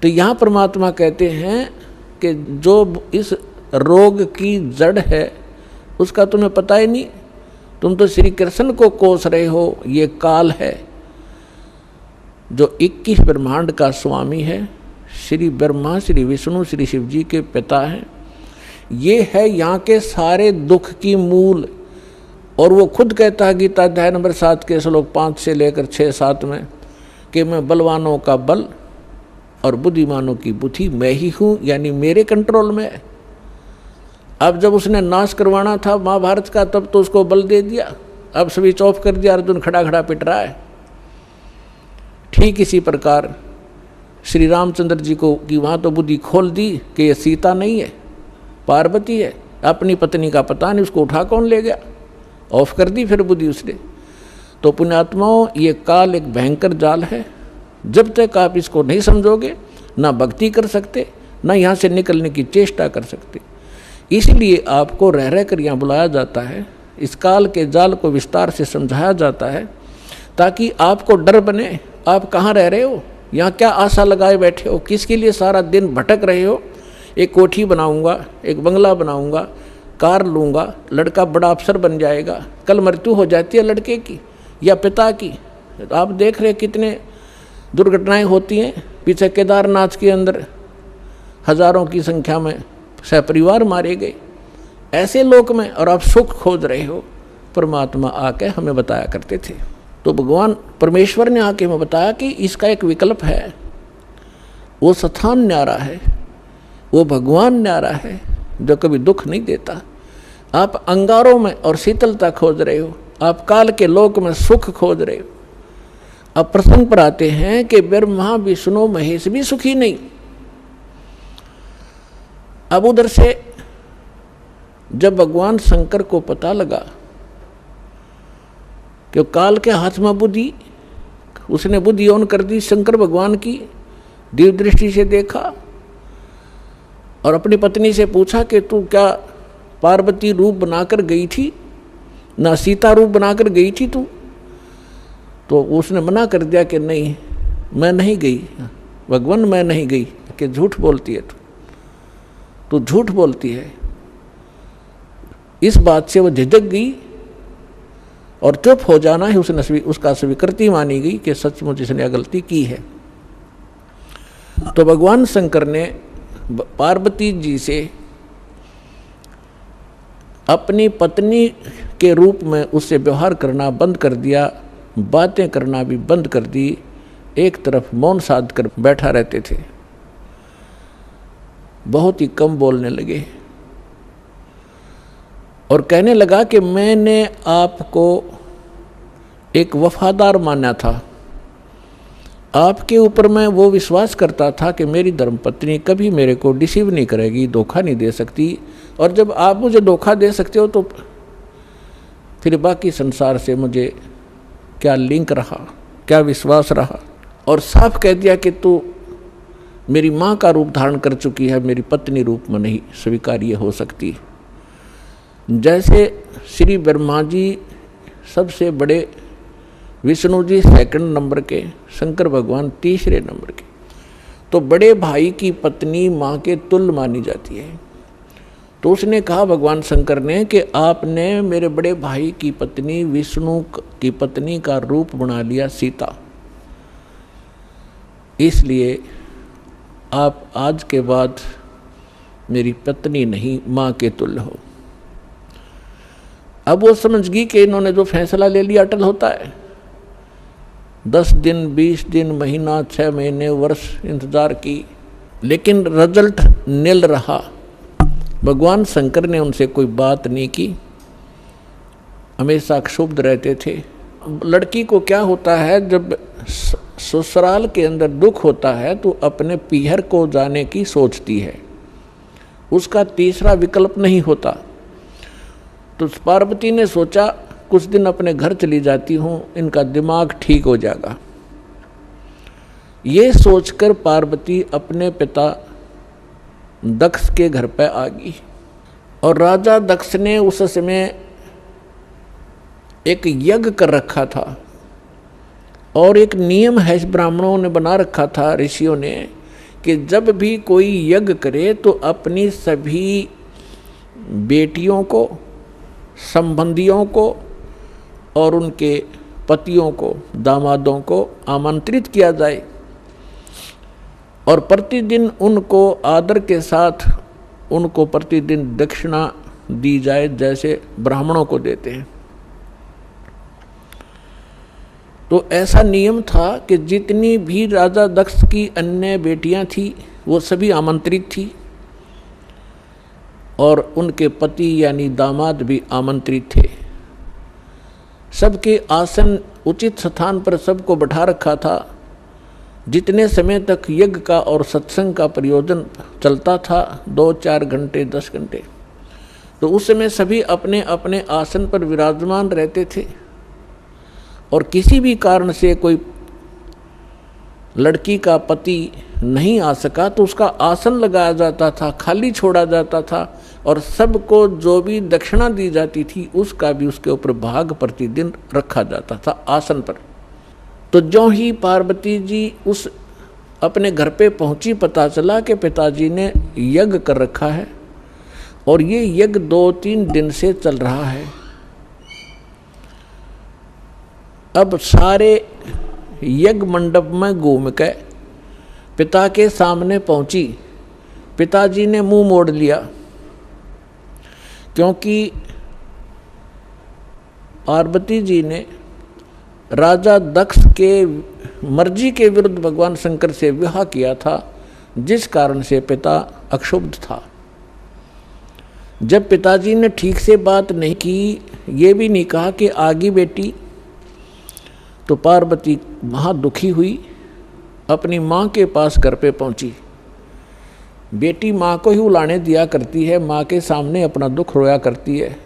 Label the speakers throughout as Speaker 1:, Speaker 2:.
Speaker 1: तो यहाँ परमात्मा कहते हैं कि जो इस रोग की जड़ है उसका तुम्हें पता ही नहीं, तुम तो श्री कृष्ण को कोस रहे हो। ये काल है जो 21 ब्रह्मांड का स्वामी है, श्री ब्रह्मा, श्री विष्णु, श्री शिव जी के पिता हैं। ये है यहाँ के सारे दुख की मूल। और वो खुद कहता है गीता अध्याय नंबर 7 के श्लोक 5 से लेकर 6-7 में कि मैं बलवानों का बल और बुद्धिमानों की बुद्धि मैं ही हूँ, यानी मेरे कंट्रोल में है। अब जब उसने नाश करवाना था महाभारत का तब तो उसको बल दे दिया, अब स्विच ऑफ कर दिया, अर्जुन खड़ा खड़ा पिट रहा है। ठीक इसी प्रकार श्री रामचंद्र जी को कि वहाँ तो बुद्धि खोल दी कि ये सीता नहीं है, पार्वती है, अपनी पत्नी का पता नहीं, उसको उठा कौन ले गया, ऑफ कर दी फिर बुद्धि उसने। तो पुण्यात्माओं, ये काल एक भयंकर जाल है। जब तक आप इसको नहीं समझोगे ना भक्ति कर सकते, ना यहाँ से निकलने की चेष्टा कर सकते। इसलिए आपको रह रह कर यहाँ बुलाया जाता है, इस काल के जाल को विस्तार से समझाया जाता है ताकि आपको डर बने। आप कहाँ रह रहे हो, यहाँ क्या आशा लगाए बैठे हो, किसके लिए सारा दिन भटक रहे हो। एक कोठी बनाऊंगा, एक बंगला बनाऊंगा, कार लूँगा, लड़का बड़ा अफसर बन जाएगा, कल मृत्यु हो जाती है लड़के की या पिता की। आप देख रहे कितने दुर्घटनाएं होती हैं। पीछे केदारनाथ के अंदर हजारों की संख्या में सहपरिवार मारे गए ऐसे लोक में, और आप सुख खोज रहे हो। परमात्मा आके हमें बताया करते थे। तो भगवान परमेश्वर ने आके हमें बताया कि इसका एक विकल्प है। वो स्थान न्यारा है, वो भगवान न्यारा है जो कभी दुख नहीं देता। आप अंगारों में और शीतलता खोज रहे हो, आप काल के लोक में सुख खोज रहे हो। अब प्रसंग पर आते हैं कि ब्रह्मा विष्णु महेश भी सुखी नहीं। अब उधर से जब भगवान शंकर को पता लगा कि काल के हाथ में बुद्धि, उसने बुद्धि ऑन कर दी शंकर भगवान की, दिव्य दृष्टि से देखा और अपनी पत्नी से पूछा कि तू क्या पार्वती रूप बनाकर गई थी, ना सीता रूप बनाकर गई थी तू? तो उसने मना कर दिया कि नहीं, मैं नहीं गई भगवान, मैं नहीं गई। कि झूठ बोलती है तू झूठ बोलती है। इस बात से वो झिझक गई और चुप हो जाना ही उसने उसका स्वीकृति मानी गई कि सचमुच इसने गलती की है। तो भगवान शंकर ने पार्वती जी से अपनी पत्नी के रूप में उससे व्यवहार करना बंद कर दिया, बातें करना भी बंद कर दी। एक तरफ मौन साध कर बैठा रहते थे, बहुत ही कम बोलने लगे और कहने लगा कि मैंने आपको एक वफादार माना था, आपके ऊपर मैं वो विश्वास करता था कि मेरी धर्मपत्नी कभी मेरे को डिसीव नहीं करेगी, धोखा नहीं दे सकती। और जब आप मुझे धोखा दे सकते हो तो फिर बाकी संसार से मुझे क्या लिंक रहा, क्या विश्वास रहा। और साफ कह दिया कि तू मेरी माँ का रूप धारण कर चुकी है, मेरी पत्नी रूप में नहीं स्वीकार्य हो सकती। जैसे श्री ब्रह्मा जी सबसे बड़े, विष्णु जी सेकंड नंबर के, शंकर भगवान तीसरे नंबर के, तो बड़े भाई की पत्नी माँ के तुल्य मानी जाती है। तो उसने कहा भगवान शंकर ने कि आपने मेरे बड़े भाई की पत्नी विष्णु की पत्नी का रूप बना लिया सीता, इसलिए आप आज के बाद मेरी पत्नी नहीं माँ के तुल्य हो। अब वो समझ गई कि इन्होंने जो फैसला ले लिया अटल होता है। 10 दिन, 20 दिन, महीना, 6 महीने, वर्ष इंतजार की, लेकिन रिजल्ट निल रहा। भगवान शंकर ने उनसे कोई बात नहीं की, हमेशा क्षुब्ध रहते थे। लड़की को क्या होता है, जब ससुराल के अंदर दुख होता है तो अपने पीहर को जाने की सोचती है, उसका तीसरा विकल्प नहीं होता। तो पार्वती ने सोचा कुछ दिन अपने घर चली जाती हूँ, इनका दिमाग ठीक हो जाएगा। ये सोचकर पार्वती अपने पिता दक्ष के घर पर आ गई। और राजा दक्ष ने उस समय एक यज्ञ कर रखा था और एक नियम है ब्राह्मणों ने बना रखा था, ऋषियों ने, कि जब भी कोई यज्ञ करे तो अपनी सभी बेटियों को, संबंधियों को और उनके पतियों को, दामादों को आमंत्रित किया जाए और प्रतिदिन उनको आदर के साथ उनको प्रतिदिन दक्षिणा दी जाए जैसे ब्राह्मणों को देते हैं। तो ऐसा नियम था कि जितनी भी राजा दक्ष की अन्य बेटियां थी वो सभी आमंत्रित थी और उनके पति यानी दामाद भी आमंत्रित थे। सबके आसन उचित स्थान पर सबको बैठा रखा था। जितने समय तक यज्ञ का और सत्संग का प्रयोजन चलता था, 2-4 घंटे 10 घंटे, तो उस समय सभी अपने अपने आसन पर विराजमान रहते थे और किसी भी कारण से कोई लड़की का पति नहीं आ सका तो उसका आसन लगाया जाता था, खाली छोड़ा जाता था और सबको जो भी दक्षिणा दी जाती थी उसका भी उसके ऊपर भाग प्रतिदिन रखा जाता था आसन पर। तो ज्यों ही पार्वती जी उस अपने घर पे पहुंची, पता चला कि पिताजी ने यज्ञ कर रखा है और ये यज्ञ 2-3 दिन से चल रहा है। अब सारे यज्ञ मंडप में घूम के पिता के सामने पहुंची। पिताजी ने मुंह मोड़ लिया क्योंकि पार्वती जी ने राजा दक्ष के मर्जी के विरुद्ध भगवान शंकर से विवाह किया था, जिस कारण से पिता अक्षुब्ध था। जब पिताजी ने ठीक से बात नहीं की, ये भी नहीं कहा कि आगी बेटी, तो पार्वती वहाँ दुखी हुई, अपनी माँ के पास घर पे पहुँची। बेटी माँ को ही उलाने दिया करती है, माँ के सामने अपना दुख रोया करती है।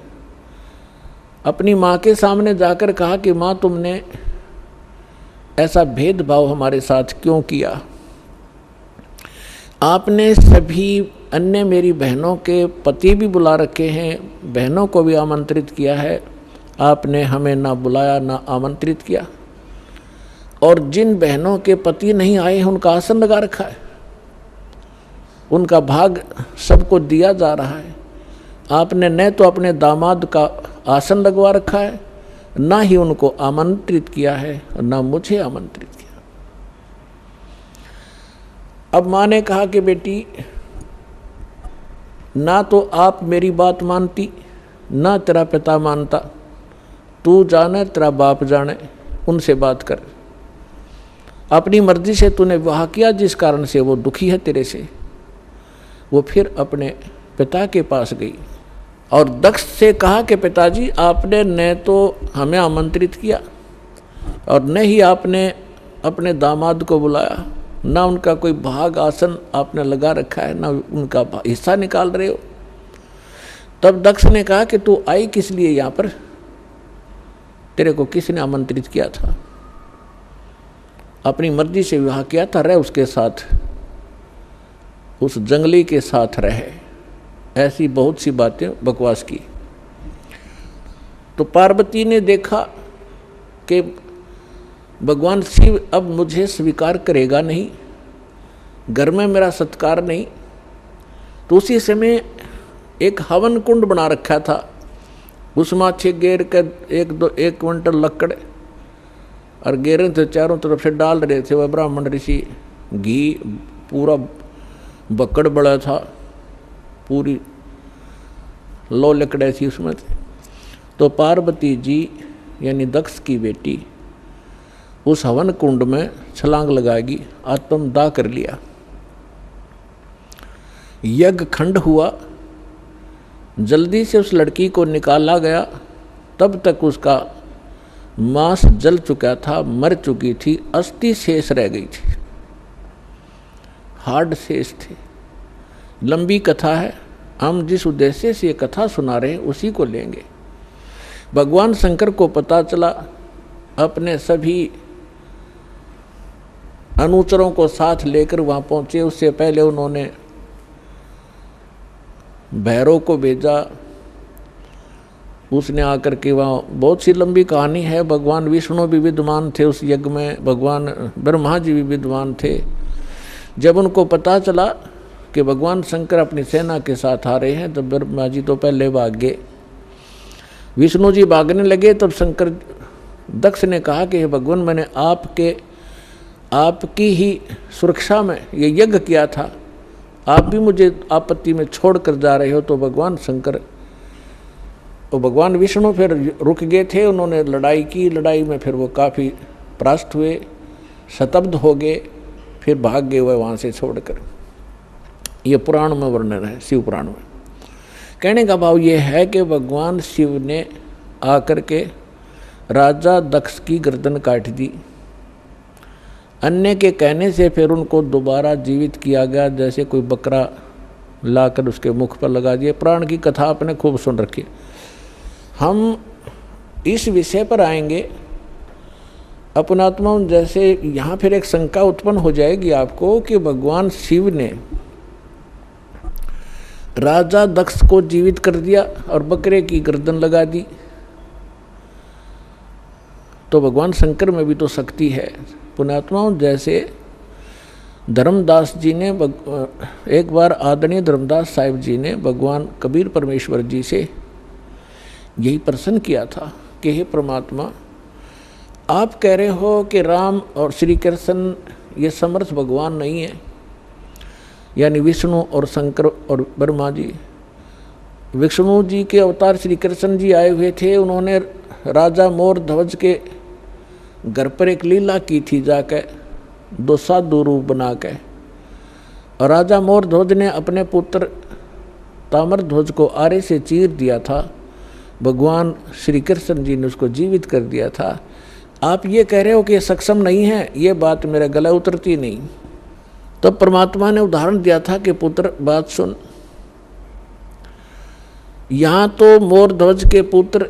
Speaker 1: अपनी माँ के सामने जाकर कहा कि माँ, तुमने ऐसा भेदभाव हमारे साथ क्यों किया? आपने सभी अन्य मेरी बहनों के पति भी बुला रखे हैं, बहनों को भी आमंत्रित किया है, आपने हमें ना बुलाया ना आमंत्रित किया। और जिन बहनों के पति नहीं आए हैं उनका आसन लगा रखा है, उनका भाग सबको दिया जा रहा है। आपने न तो अपने दामाद का आसन लगवा रखा है, ना ही उनको आमंत्रित किया है और ना मुझे आमंत्रित किया। अब माँ ने कहा कि बेटी, ना तो आप मेरी बात मानती, ना तेरा पिता मानता, तू जाने तेरा बाप जाने, उनसे बात कर। अपनी मर्जी से तूने विवाह किया, जिस कारण से वो दुखी है तेरे से। वो फिर अपने पिता के पास गई और दक्ष से कहा कि पिताजी, आपने न तो हमें आमंत्रित किया और न ही आपने अपने दामाद को बुलाया, ना उनका कोई भाग आसन आपने लगा रखा है, ना उनका हिस्सा निकाल रहे हो। तब दक्ष ने कहा कि तू आई किस लिए यहाँ पर? तेरे को किसने आमंत्रित किया था? अपनी मर्जी से विवाह किया था, रह उसके साथ, उस जंगली के साथ रहे। ऐसी बहुत सी बातें बकवास की। तो पार्वती ने देखा कि भगवान शिव अब मुझे स्वीकार करेगा नहीं, घर में मेरा सत्कार नहीं। तो उसी समय एक हवन कुंड बना रखा था, उसमें अच्छे गेर कर 1 क्विंटल लकड़ और गेरे थे, चारों तरफ से डाल रहे थे वह ब्राह्मण ऋषि। घी पूरा बकड़ बड़ा था, पूरी लो लकड़े थी उसमें। तो पार्वती जी यानी दक्ष की बेटी उस हवन कुंड में छलांग लगाएगी, आत्मदाह कर लिया। यज्ञ खंड हुआ, जल्दी से उस लड़की को निकाला गया। तब तक उसका मांस जल चुका था, मर चुकी थी, अस्थि शेष रह गई थी, हार्ड शेष थे। लंबी कथा है, हम जिस उद्देश्य से ये कथा सुना रहे हैं उसी को लेंगे। भगवान शंकर को पता चला, अपने सभी अनुचरों को साथ लेकर वहाँ पहुँचे। उससे पहले उन्होंने भैरव को भेजा, उसने आकर के वहाँ, बहुत सी लंबी कहानी है। भगवान विष्णु भी विद्वान थे उस यज्ञ में, भगवान ब्रह्मा जी भी विद्वान थे। जब उनको पता चला कि भगवान शंकर अपनी सेना के साथ आ रहे हैं, तो ब्रह्मा जी तो पहले भाग गए। विष्णु जी भागने लगे, तब शंकर दक्ष ने कहा कि हे भगवान, मैंने आपकी ही सुरक्षा में ये यज्ञ किया था, आप भी मुझे आपत्ति में छोड़ कर जा रहे हो। तो भगवान शंकर और भगवान विष्णु फिर रुक गए थे, उन्होंने लड़ाई की। लड़ाई में फिर वो काफ़ी परास्त हुए, शतब्द हो गए, फिर भाग गए हुए वहाँ से छोड़कर। ये पुराण में वर्णन है, शिव पुराण में। कहने का भाव ये है कि भगवान शिव ने आकर के राजा दक्ष की गर्दन काट दी। अन्य के कहने से फिर उनको दोबारा जीवित किया गया, जैसे कोई बकरा लाकर उसके मुख पर लगा दिया। प्राण की कथा आपने खूब सुन रखी। हम इस विषय पर आएंगे अपनात्मा। जैसे यहाँ फिर एक शंका उत्पन्न हो जाएगी आपको कि भगवान शिव ने राजा दक्ष को जीवित कर दिया और बकरे की गर्दन लगा दी, तो भगवान शंकर में भी तो शक्ति है। पुण्यात्माओं, जैसे धर्मदास जी ने एक बार आदरणीय धर्मदास साहिब जी ने भगवान कबीर परमेश्वर जी से यही प्रश्न किया था कि हे परमात्मा, आप कह रहे हो कि राम और श्री कृष्ण ये समर्थ भगवान नहीं है, यानी विष्णु और शंकर और ब्रह्मा जी। विष्णु जी के अवतार श्री कृष्ण जी आए हुए थे, उन्होंने राजा मोर ध्वज के घर पर एक लीला की थी, जाकर 2 साधु रूप बना के। और राजा मोर ध्वज ने अपने पुत्र ताम्र ध्वज को आरे से चीर दिया था, भगवान श्री कृष्ण जी ने उसको जीवित कर दिया था। आप ये कह रहे हो कि ये सक्षम नहीं है, ये बात मेरे गले उतरती नहीं। तब परमात्मा ने उदाहरण दिया था कि पुत्र बात सुन, यहाँ तो मोर ध्वज के पुत्र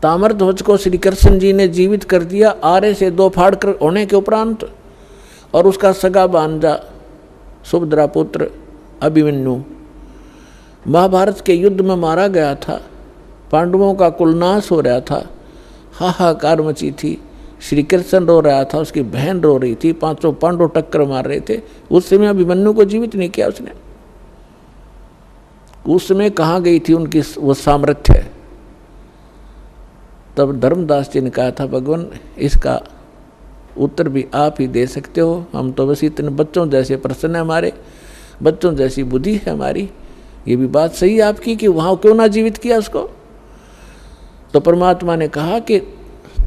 Speaker 1: ताम्र ध्वज को श्री कृष्ण जी ने जीवित कर दिया आरे से 2 फाड़ कर होने के उपरांत, और उसका सगा भांजा सुभद्रा पुत्र अभिमन्यु महाभारत के युद्ध में मारा गया था। पांडवों का कुलनाश हो रहा था, हाहाकार मची थी। श्री कृष्ण रो रहा था, उसकी बहन रो रही थी, 5 पांडव टक्कर मार रहे थे। उस समय अभिमन्यु को जीवित नहीं किया उसने। उस समय कहाँ गई थी उनकी वो सामर्थ्य? तब धर्मदास जी ने कहा था, भगवान इसका उत्तर भी आप ही दे सकते हो, हम तो बस इतने बच्चों जैसे प्रश्न है हमारे, बच्चों जैसी बुद्धि है हमारी। ये भी बात सही है आपकी कि वहाँ क्यों ना जीवित किया उसको। तो परमात्मा ने कहा कि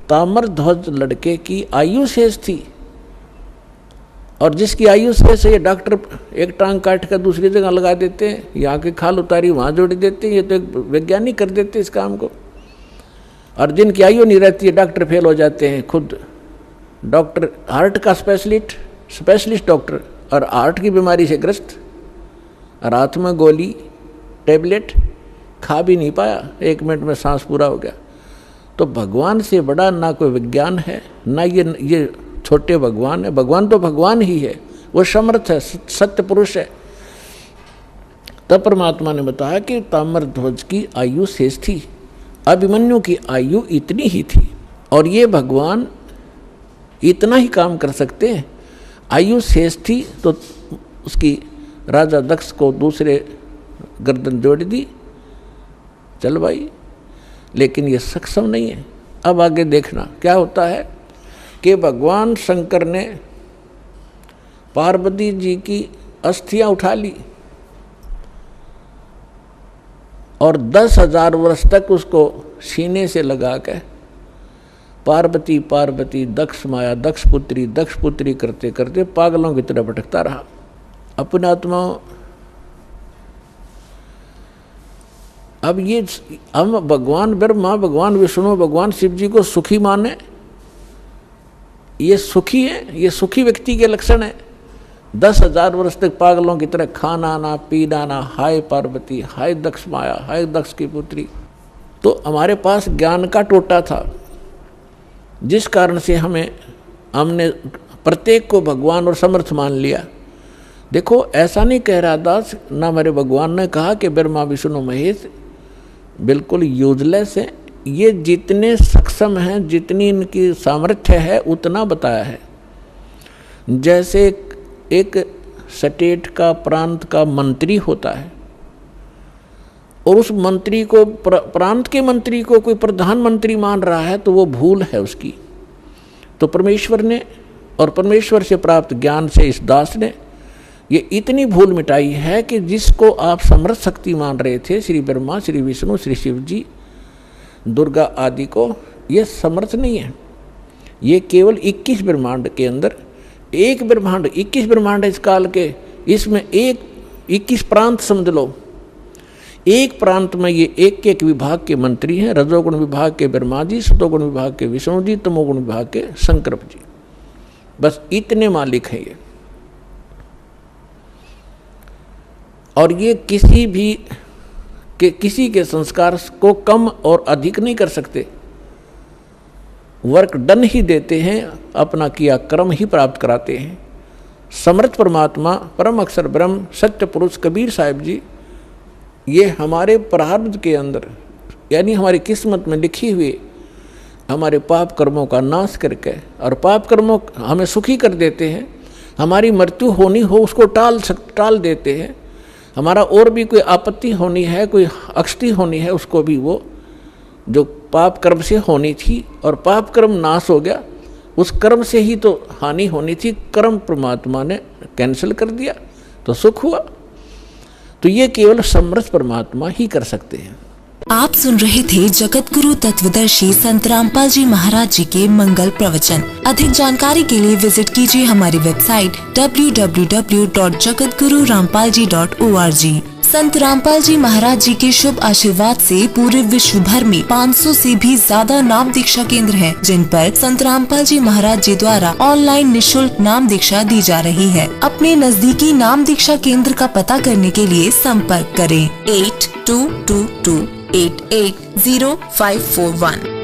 Speaker 1: ताम्र ध्वज लड़के की आयु शेष थी, और जिसकी आयु शेष है ये डॉक्टर एक टांग काट कर दूसरी जगह लगा देते हैं, यहाँ की खाल उतारी वहाँ जोड़ देते हैं, ये तो एक वैज्ञानिक कर देते हैं इस काम को। और जिनकी आयु नहीं रहती है डॉक्टर फेल हो जाते हैं। खुद डॉक्टर हार्ट का स्पेशलिस्ट डॉक्टर और हार्ट की बीमारी से ग्रस्त, रात में गोली टैबलेट खा भी नहीं पाया, 1 मिनट में सांस पूरा हो गया। तो भगवान से बड़ा ना कोई विज्ञान है, ना ये छोटे भगवान है। भगवान तो भगवान ही है, वो समर्थ है, सत्य पुरुष है। तब परमात्मा ने बताया कि ताम्र ध्वज की आयु शेष थी, अभिमन्यु की आयु इतनी ही थी, और ये भगवान इतना ही काम कर सकते हैं। आयु शेष थी तो उसकी राजा दक्ष को दूसरे गर्दन जोड़ दी, चल भाई, लेकिन ये सक्षम नहीं है। अब आगे देखना क्या होता है कि भगवान शंकर ने पार्वती जी की अस्थियां उठा ली और 10,000 वर्ष तक उसको सीने से लगा के पार्वती पार्वती दक्ष माया दक्ष पुत्री करते करते पागलों की तरह भटकता रहा। अपने आत्मा अब ये हम भगवान ब्रह्मा, भगवान विष्णु, भगवान शिव जी को सुखी माने, ये सुखी है, ये सुखी व्यक्ति के लक्षण है। 10,000 वर्ष तक पागलों की तरह खाना ना पीना ना, हाय पार्वती, हाय दक्ष माया, हाय दक्ष की पुत्री। तो हमारे पास ज्ञान का टोटा था, जिस कारण से हमने प्रत्येक को भगवान और समर्थ मान लिया। देखो ऐसा नहीं कह रहा दास, ना मेरे भगवान ने कहा कि ब्रह्मा विष्णु महेश बिल्कुल यूजलेस है। ये जितने सक्षम हैं, जितनी इनकी सामर्थ्य है उतना बताया है। जैसे एक स्टेट का, प्रांत का मंत्री होता है और उस मंत्री को, प्रांत के मंत्री को कोई प्रधानमंत्री मान रहा है तो वो भूल है उसकी। तो परमेश्वर ने और परमेश्वर से प्राप्त ज्ञान से इस दास ने ये इतनी भूल मिटाई है कि जिसको आप समर्थ शक्ति मान रहे थे, श्री ब्रह्मा, श्री विष्णु, श्री शिव जी, दुर्गा आदि को, ये समर्थ नहीं है। ये केवल 21 ब्रह्मांड के अंदर एक ब्रह्मांड, 21 ब्रह्मांड इस काल के, इसमें एक 21 प्रांत समझ लो। एक प्रांत में ये एक एक विभाग के मंत्री हैं, रजोगुण विभाग के ब्रह्मा जी, सतोगुण विभाग के विष्णु जी, तमोगुण विभाग के शंकर जी। बस इतने मालिक हैं ये। और ये किसी के संस्कार को कम और अधिक नहीं कर सकते, वर्क डन ही देते हैं, अपना किया कर्म ही प्राप्त कराते हैं। समर्थ परमात्मा, परम अक्षर ब्रह्म, सत्य पुरुष कबीर साहिब जी, ये हमारे प्रारब्ध के अंदर, यानी हमारी किस्मत में लिखी हुई हमारे पाप कर्मों का नाश करके, और पाप कर्मों हमें सुखी कर देते हैं। हमारी मृत्यु होनी हो उसको टाल देते हैं। हमारा और भी कोई आपत्ति होनी है, कोई अक्षति होनी है, उसको भी वो जो पाप कर्म से होनी थी, और पाप कर्म नाश हो गया, उस कर्म से ही तो हानि होनी थी, कर्म परमात्मा ने कैंसिल कर दिया तो सुख हुआ। तो ये केवल समर्थ परमात्मा ही कर सकते हैं।
Speaker 2: आप सुन रहे थे जगत गुरु तत्वदर्शी संत रामपाल जी महाराज जी के मंगल प्रवचन। अधिक जानकारी के लिए विजिट कीजिए हमारी वेबसाइट www.jagatgururampalji.org। संत रामपाल जी महाराज जी के शुभ आशीर्वाद से पूरे विश्व भर में 500 से भी ज्यादा नाम दीक्षा केंद्र हैं, जिन पर संत रामपाल जी महाराज जी द्वारा ऑनलाइन निशुल्क नाम दीक्षा दी जा रही है। अपने नजदीकी नाम दीक्षा केंद्र का पता करने के लिए संपर्क करें 8222880541।